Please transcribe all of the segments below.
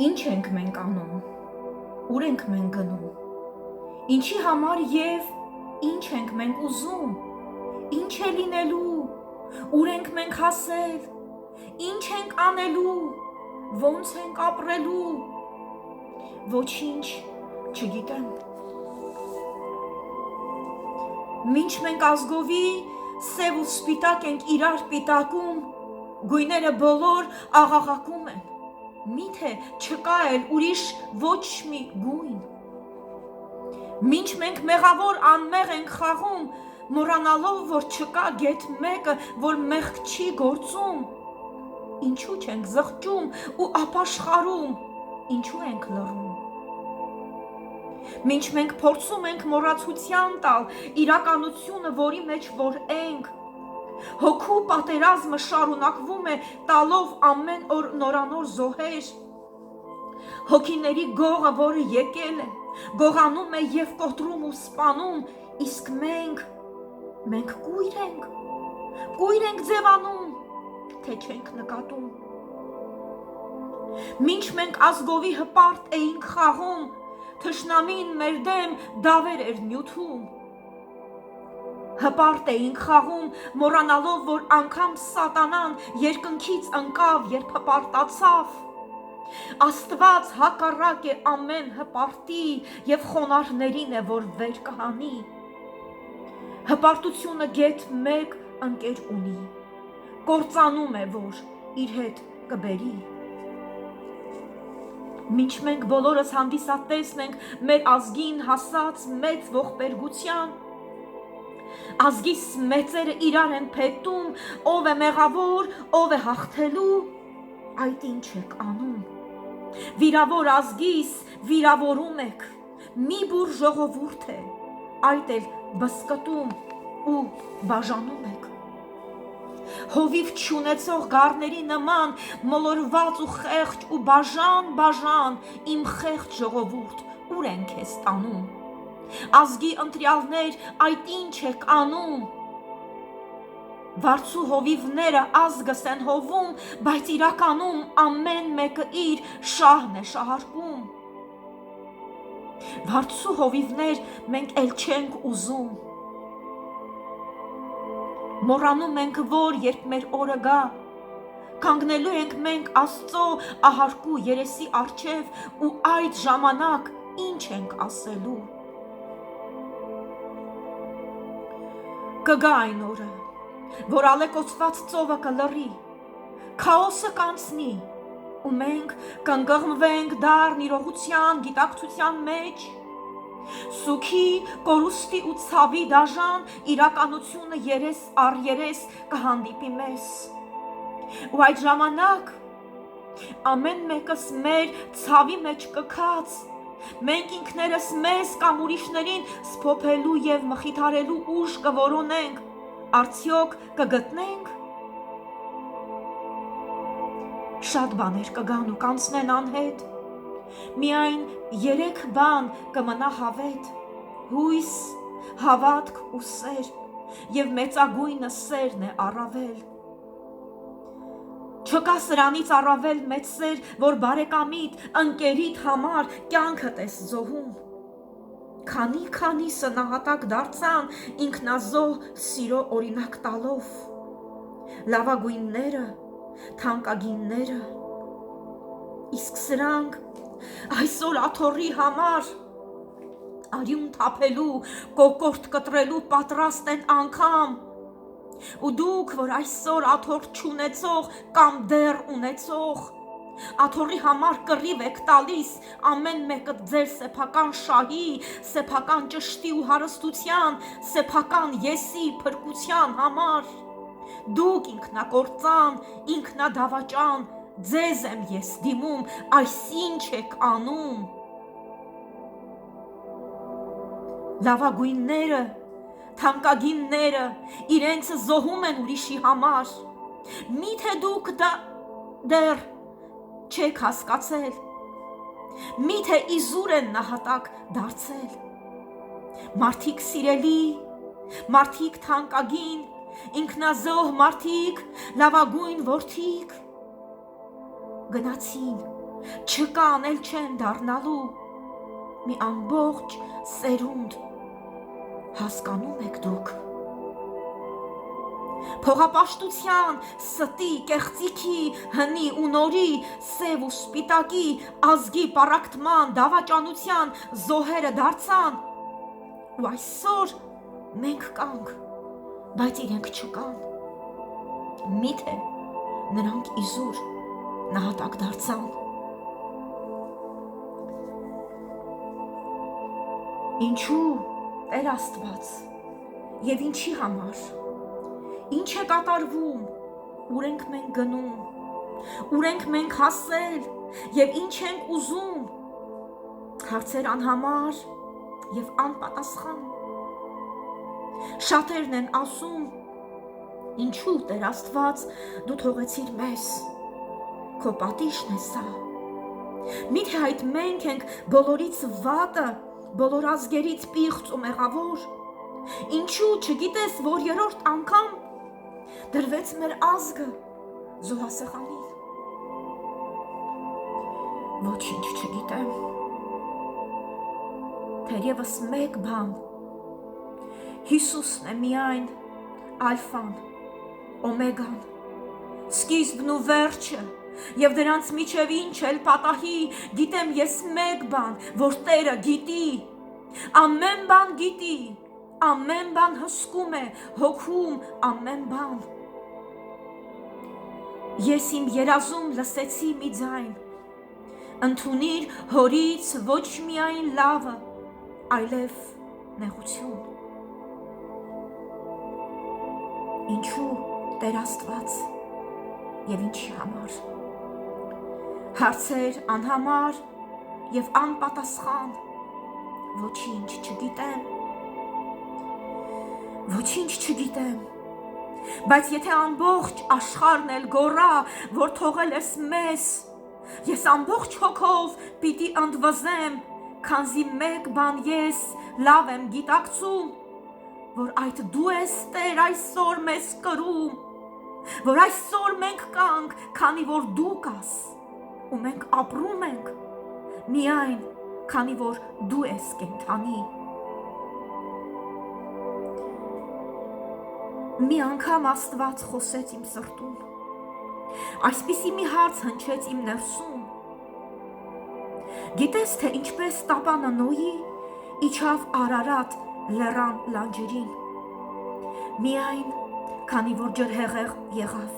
Ինչ ենք մենք անում, ուր ենք մենք գնում, ինչի համար և ինչ ենք մենք ուզում, ինչ է լինելու, ուր ենք մենք հասել, ինչ ենք անելու, ոնց ենք ապրելու, ոչինչ չգիտեմ։ Մինչ մենք ազգովի սև ու սպիտակ ենք իրար պիտակում, գույները բոլոր աղաղակում են, միթե չկա էլ ուրիշ ոչ մի գույն։ Մինչ մենք մեղավոր անմեղ ենք խաղում, մոռանալով, որ չկա գեթ մեկը, որ մեղք չի գործում, ինչու չենք զղջում ու ապաշխարում, ինչու ենք լռում։ Մինչ մենք փորձում ենք մոռացության տալ իրականությունը, որի մեջ որ ենք, հոգու պատերազմը շարունակվում է տալով ամեն օր նորանոր զոհեր, հոգիների գողը, որը եկել է, գողանում է և կոտրում ու սպանում, իսկ մենք կույր ենք ձևանում, թե չենք նկատում։ Մինչ մենք ազգովի հպարտ էինք խաղում, թշնամին մեր դեմ դավեր էր նյութում։ Հպարտ էինք խաղում, մոռանալով, որ անգամ սատանան երկնքից ընկավ, երբ հպարտացավ։ Աստված հակառակ է ամեն հպարտի և խոնարհներին է, որ վեր կհանի։ Հպարտությունը գեթ մեկ ընկեր ունի, կործանում է, որ իր հետ կբերի։ Մինչ մենք բոլորս հանդիսատեսն ենք մեր ազգին հասած մեծ ողբերգության, ազգիս մեծերը իրար են փետում, ով է մեղավոր, ով է հաղթելու, այդ ինչ եք անում։ Վիրավոր ազգիս վիրավորում եք, մի բուր ժողովուրդ է, այդ էլ բսկտում ու բաժանում եք։ Հովիվ չունեցող գառների նման մոլորված ու խեղճ ու բաժան իմ խեղճ ժողովուրդ, ուր են քեզ տանում։ Ազգի ընտրյալներ, այդ ինչ եք անում։ Վարձու հովիվները ազգս են հովում, բայց իրականում ամեն մեկը իր շահն է շահարկում։ Վարձու հովիվներ մենք էլ չենք ուզում։ Մոռանում ենք, որ երբ մեր օրը գա, կանգնելու ենք մենք Աստծո ահարկու երեսի առջև ու այդ ժամանակ ինչ ենք ասելու։ Կգա այն օրը, որ ալեկոծված ծովը կլռի, քաոսը կանցնի, ու մենք կընկղմվենք դառն իրողության, գիտակցության մեջ, սուքի, կորուստի ու ցավի դաժան իրականությունը երես առ երես կհանդիպի մեզ։ Ու այդ ժամանակ ամեն մեկս մեր ցավի մեջ կքած, մենք ինքներս մեզ կամ ուրիշներին սփոփելու և մխիթարելու ուժ կորոնենք, արդյոք կգտնենք։ Շատ բաներ կգան ու կանցնեն անհետ, միայն 3 բան կմնա հավետ, հույս, հավատք ու սեր, և մեծագույնը սերն է առավել։ Չկա սրանից առավել մեծ սեր, որ բարեկամիդ, ընկերիդ համար կյանքդ ես զոհում։ Քանիսը նահատակ դարձան ինքնազոհ սիրո օրինակ տալով, լավագույնները, թանկագինները, իսկ սրանք այսօր աթոռի համար արյուն թափելու, կոկորդ կտրելու պատրաստ են անգամ, ու դուք, որ այսօր աթոռ չունեցող կամ դեռ ունեցող, աթոռի համար կռիվ եք տալիս ամեն մեկը ձեր սեփական շահի, սեփական ճշտի ու հարստության, սեփական եսի, փրկության համար, դուք ինքնակործան, ինքնադավաճան, ձեզ եմ ես դիմում, այսինչ եք անում։ Լավագույնները, թանկագինները իրենց զոհում են ուրիշի համար, միթե դուք դեռ չեք հասկացել, միթե իզուր են նահատակ դարձել։ Մարդիկ սիրելի, մարդիկ թանկագին, ինքնազոհ մարդիկ, լավագույն որդիկ, գնացին չկան էլ չեն դառնալու մի ամբողջ սերունդ, հասկանում եք դուք։ Փողապաշտության, ստի, կեղծիքի, հնի ու նորի, սև ու սպիտակի, ազգի պառակտման, դավաճանության զոհերը դարձան, ու այսօր մենք կանք, բայց իրենք չկան։ Միթե նրանք իզուր նահատակ դարձան։ Ինչու Տեր Աստված եւ ինչի համար։ Ինչ է կատարվում, ուր ենք մենք գնում, ուր ենք մենք հասել եւ ինչ ենք ուզում, հարցեր անհամար եւ անպատասխան։ Շատերն են ասում, ինչու Տեր Աստված դու թողեցիր մեզ, քո պատիժն է սա։ Միթե այդ մենք ենք բոլորից վատը, բոլոր ազգերից պիղծ ու մեղավոր։ Ինչու չգիտես, որ երրորդ անգամ դրվեց մեր ազգը զոհասեղանին։ Ոչինչ չգիտեմ, թերևս մեկ բան, Հիսուսն է միայն ալֆան, օմեգան, սկիզբն ու վերջը, եւ դրանց միջև ինչ էլ պատահի, գիտեմ ես մեկ բան, որ Տերը գիտի, ամեն բան գիտի, ամեն բան հսկում է, հոգում ամեն բան։ Ես իմ երազում լսեցի մի ձայն, ընդունիր հորից ոչ միայն լավը, այլև նեղություն։ Ինչու Տեր Աստված եւ ինչի համար։ Հարցեր անհամար եւ անպատասխան, ոչինչ չգիտեմ, ոչինչ չգիտեմ, բայց եթե ամբողջ աշխարհն էլ գոռա, որ թողել ես մեզ, ես ամբողջ հոգով պիտի ընդվզեմ, քանզի մեկ բան ես լավ եմ գիտակցում, որ այդ դու ես Տեր այսօր մեզ կրում, որ այսօր մենք կանք, քանի որ դու կաս, ու մենք ապրում ենք, միայն քանի որ դու ես կենդանի։ Մի անգամ Աստված խոսեց իմ սրտում, այսպիսի մի հարց հնչեց իմ ներսում. գիտես թե ինչպես տապանը Նոյի իջավ Արարատ լեռան լանջերին, միայն քանի որ ջրհեղեղ եղավ,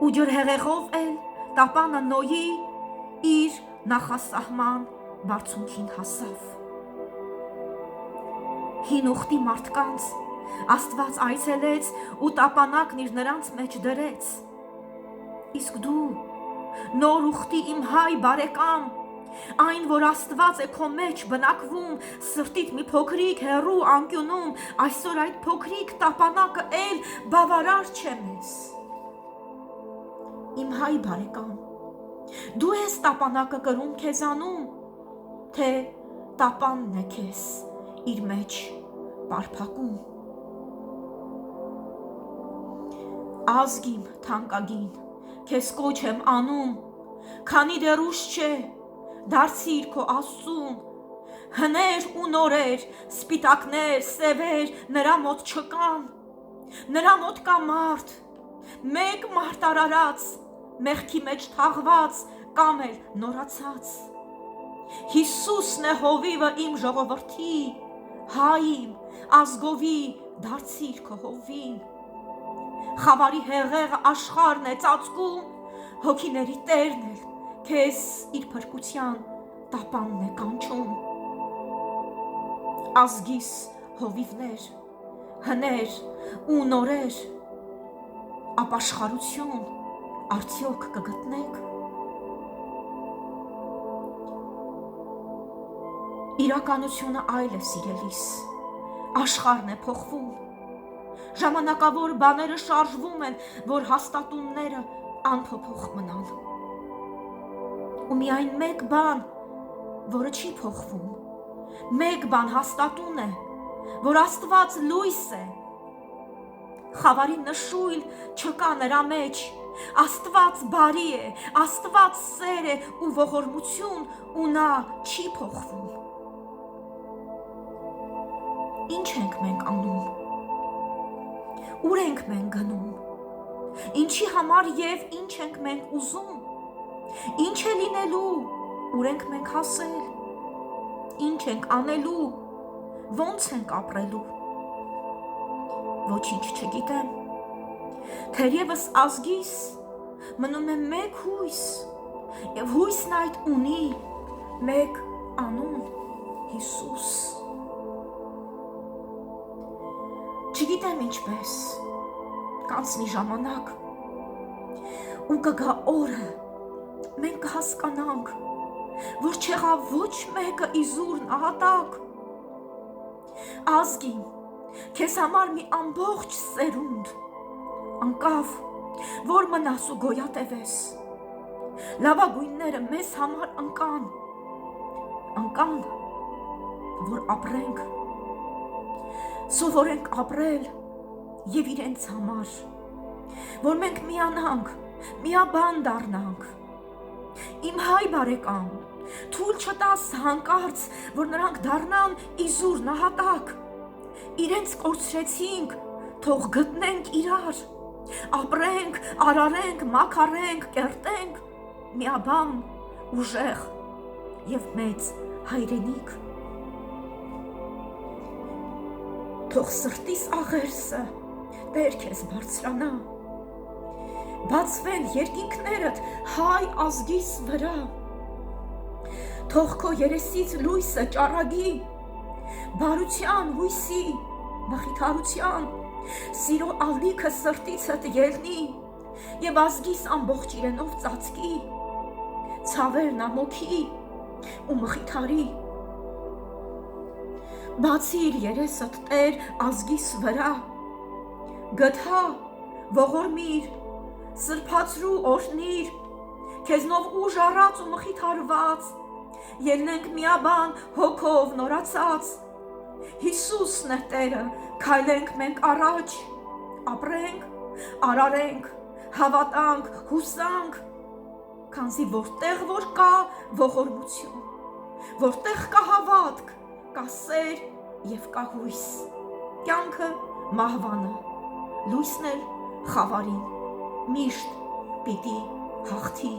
ու ջրհեղեղով էլ տապանը Նոյի իր նախասահման բարձունքին հասավ։ Հին ուխտի մարդկանց Աստված այցելեց ու տապանակն իր նրանց մեջ դրեց։ Իսկ դու, նոր ուխտի իմ հայ բարեկամ, այն, որ Աստված է քո մեջ բնակվում, սրտիդ մի փոքրիկ հեռու անկյունում, այսօր այդ փոքրիկ տապանակը էլ բավարար չէ մեզ։ Իմ հայ բարեկամ, դու ես տապանակը կրում քեզանում, թե տապանն է քեզ իր մեջ պարփակում։ Ազգիմ թանկագին, քեզ կոչ եմ անում, քանի դեռ ուշ չէ, դարձիր քո Աստծուն, հներ ու նորեր, սպիտակներ, սևեր նրա մոտ չկան, նրա մոտ կա մարդ, մեկ մարդ արարած, մեղքի մեջ թաղված կամ էլ նորացած։ Հիսուսն է հովիվը իմ ժողովրդի, հայիմ, ազգովի, դարձիր քո հովին։ Խավարի հեղեղը աշխարհն է ծածկում, հոգիների Տերն էլ քեզ իր փրկության տապանն է կանչում։ Ազգիս հովիվներ, հներ ու նորեր, ապաշխարություն արդյոք կգտնեք։ Իրականությունը այլ է, սիրելիս, աշխարհն է փոխվում, ժամանակավոր բաները շարժվում են, որ հաստատումները անփոփոխ մնան։ Ու միայն մեկ բան, որը չի փոխվում, մեկ բան հաստատուն է, որ Աստված լույս է, Խավարի նշույլ չկա նրա մեջ, Աստված բարի է, Աստված սեր է ու ողորմություն ու նա չի փոխվում։ Ինչ ենք մենք անում, ուր ենք մենք գնում, ինչի համար և ինչ ենք մենք ուզում, ինչ է լինելու, ուր ենք մենք հասել, ինչ ենք անելու, ոնց ենք ապրելու, ոչինչ չգիտեմ, թերևս ազգիս մնում է մեկ հույս, և հույսն այդ ունի մեկ անուն Հիսուս։ Չգիտեմ ինչպես, կանցնի ժամանակ, ու կգա օրը, մենք կհասկանանք, որ չեղավ ոչ մեկը իզուր նահատակ, ազգին, քեզ համար մի ամբողջ սերունդ, անկավ, որ մնաս ու գոյատևես, լավագույնները մեզ համար ընկան, որ ապրենք, սովորենք ապրել և իրենց համար, որ մենք միանանք, միաբան դառնանք, իմ հայ բարեկամ, թույլ չտաս հանկարծ, որ նրանք դառնան իզուր նահատակ, իրենց կորցրեցինք, թող գտնենք իրար, ապրենք, արարենք, մաքարենք, կերտենք, միաբան, ուժեղ և մեծ հայրենիք։ Թող սրտիս աղերսը Տեր քեզ բարձրանա, բացվեն երկինքներդ հայ ազգիս վրա, թող քո երեսից լույսը ճառագի, բարության, հույսի, մխիթարության, սիրո ալիքը սրտիցդ ելնի և ազգիս ամբողջ իրենով ծածկի, ցավերն ամոքի ու մխիթարի։ Բացիր երեսդ Տեր ազգիս վրա, գթա, ողորմիր, սրբացրու օրհնիր, քեզնով ուժ առած ու մխիթարված, ելնենք միաբան հոգով նորացած, Հիսուսն է Տերը, քայլենք մենք առաջ, ապրենք, արարենք, հավատանք, հուսանք, քանզի որտեղ որ կա ողորմություն, որտեղ կա հավատք, կա սեր և կա հույս, կյանքը մահվանը, լույսն էլ խավարին, միշտ պիտի հաղթի։